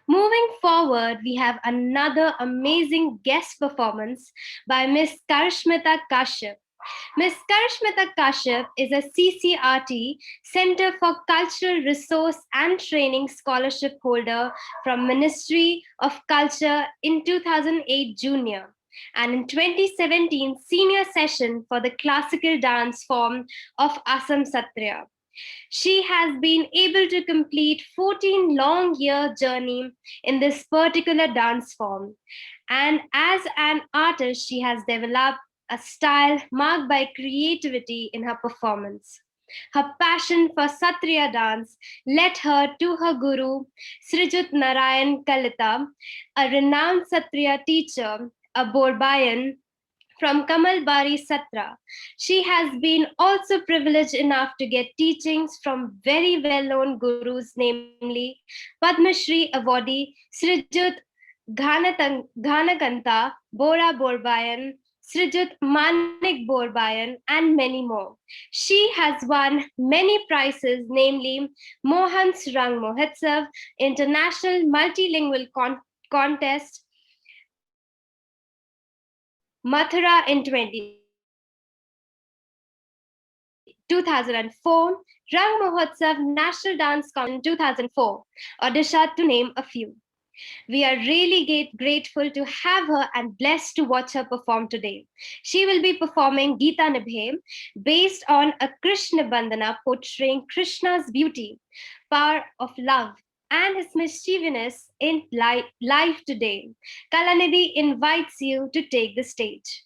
Moving forward, we have another amazing guest performance by Miss Karishmita Kashyap. Ms. Karishmita Kashyap is a CCRT Center for Cultural Resource and Training Scholarship holder from Ministry of Culture in 2008 Junior and in 2017 Senior Session for the classical dance form of Assam Satriya. She has been able to complete 14 long year journey in this particular dance form. And as an artist, she has developed a style marked by creativity in her performance. Her passion for Satriya dance led her to her guru, Srijut Narayan Kalita, a renowned Satriya teacher, a Borbayan from Kamalbari Satra. She has been also privileged enough to get teachings from very well-known gurus, namely Padma Shri awardee Srijut Ghanakanta, Bora Borbayan, Srijut Manik Borbayan, and many more. She has won many prizes, namely Mohan Surang Mahotsav, International Multilingual Contest, Mathura in 2004, Rang Mahotsav National Dance Competition 2004, Odisha to name a few. We are really grateful to have her and blessed to watch her perform today. She will be performing Gita Nibhe based on a Krishna Bandhana portraying Krishna's beauty, power of love, and his mischievousness in life today. Kalanidhi invites you to take the stage.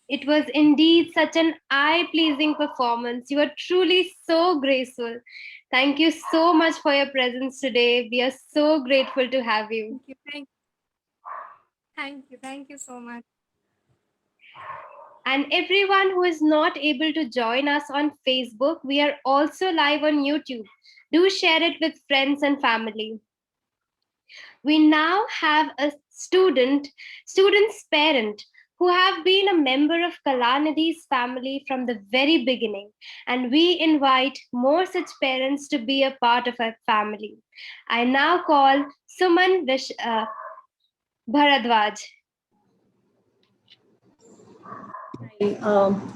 It was indeed such an eye pleasing performance. You were truly so graceful. Thank you so much for your presence today. We are so grateful to have you. Thank you so much. And everyone who is not able to join us on Facebook, we are also live on YouTube. Do share it with friends and family. We now have a student's parent who have been a member of Kalanidhi's family from the very beginning, and we invite more such parents to be a part of our family. I now call Suman Bharadwaj.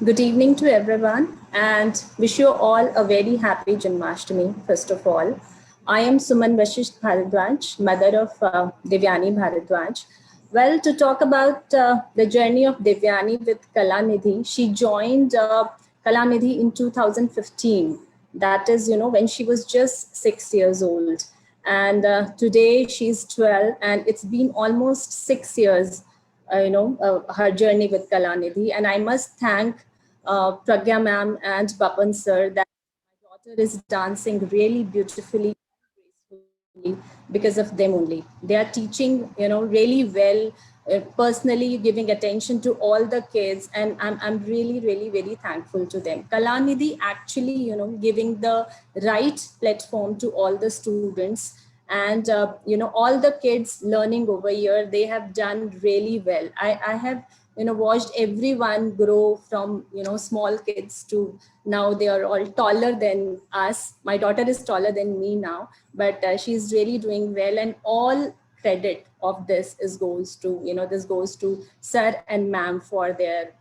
Good evening to everyone and wish you all a very happy Janmashtami, first of all. I am Suman Vashisht Bharadwaj, mother of Devyani Bharadwaj. Well, to talk about the journey of Devyani with Kalanidhi, she joined Kalanidhi in 2015. That is, when she was just 6 years old. And today she's 12 and it's been almost 6 years her journey with Kalanidhi. And I must thank Pragya ma'am and Papan sir that my daughter is dancing really beautifully, gracefully because of them only. They are teaching, really well, personally giving attention to all the kids. And I'm really, really very thankful to them. Kalanidhi actually, giving the right platform to all the students and all the kids learning over here, they have done really well. I have watched everyone grow from, small kids to now they are all taller than us. My daughter is taller than me now, but she's really doing well. And all credit of this goes to sir and ma'am for their,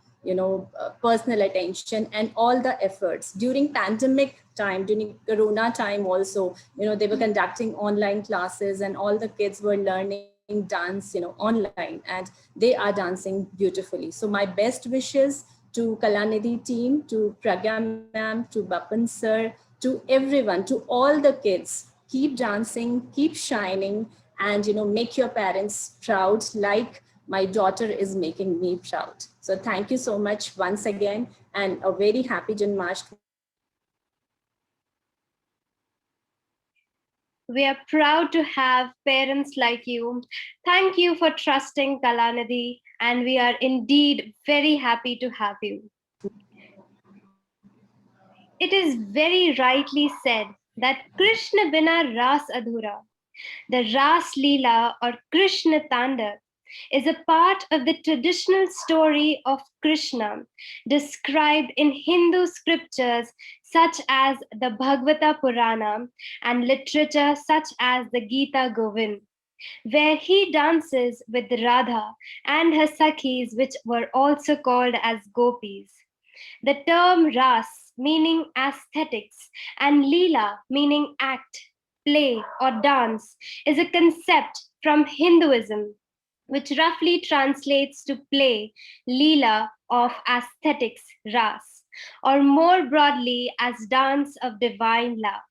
personal attention and all the efforts during pandemic time, during Corona time also, they were conducting online classes and all the kids were learning dance, online, and they are dancing beautifully. So my best wishes to Kalanidhi team, to Pragya ma'am, to Bapan sir, to everyone, to all the kids. Keep dancing, keep shining, and make your parents proud like my daughter is making me proud. So thank you so much once again, and a very happy Janmashtami. We are proud to have parents like you. Thank you for trusting Kalanidhi, and we are indeed very happy to have you. It is very rightly said that Krishna bina ras adhura. The Ras Leela or Krishna Tandav is a part of the traditional story of Krishna described in Hindu scriptures such as the Bhagavata Purana and literature such as the Gita Govind, where he dances with Radha and her Sakhis, which were also called as gopis. The term Ras, meaning aesthetics, and Leela, meaning act, play, or dance, is a concept from Hinduism, which roughly translates to play, Leela of aesthetics, Ras, or more broadly as dance of divine love.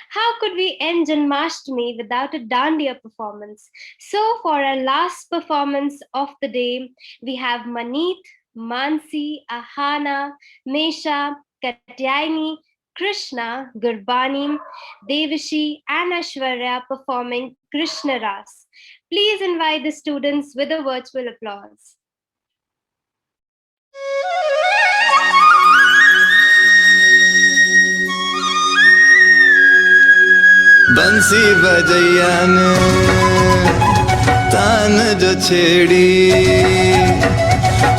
How could we end Janmashtami without a Dandiya performance? So for our last performance of the day, we have Maneet, Mansi, Ahana, Nesha, Katyayani, Krishna, Gurbani, Devashi, and Ashwarya performing Krishna Ras. Please invite the students with a virtual applause. बंसी बजैया ने तान जो छेड़ी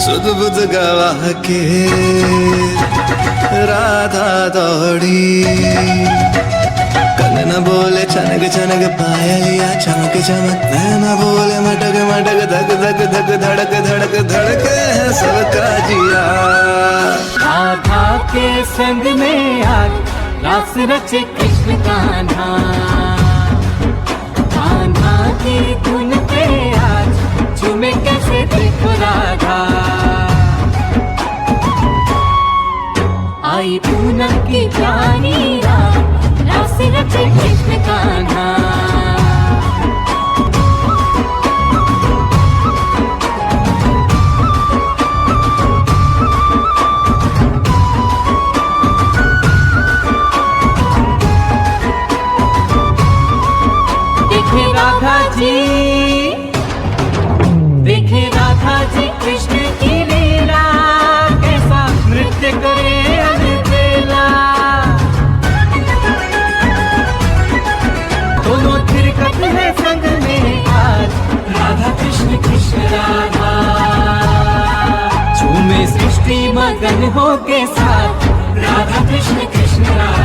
सुध बुध गवाह के राधा दौड़ी कंगन बोले छनक छनक पायलिया चमक चमक नैन बोले मटक मटक धक धक धक धड़क धड़क धड़क है सबका जिया राधा के संग में आज रास रचे कृष्ण कान्हा कान्हा की धुन पे आज झूमे कैसे देखो राधा आई पूनम की प्यारी रात रास रचे कृष्ण कान्हा देखे राधा जी कृष्ण की लीला कैसा नृत्य करे अलबेला दोनों थिरकत है संग में आज राधा कृष्ण कृष्ण राधा झूमे सृष्टि मगन हो के साथ राधा कृष्ण कृष्ण राधा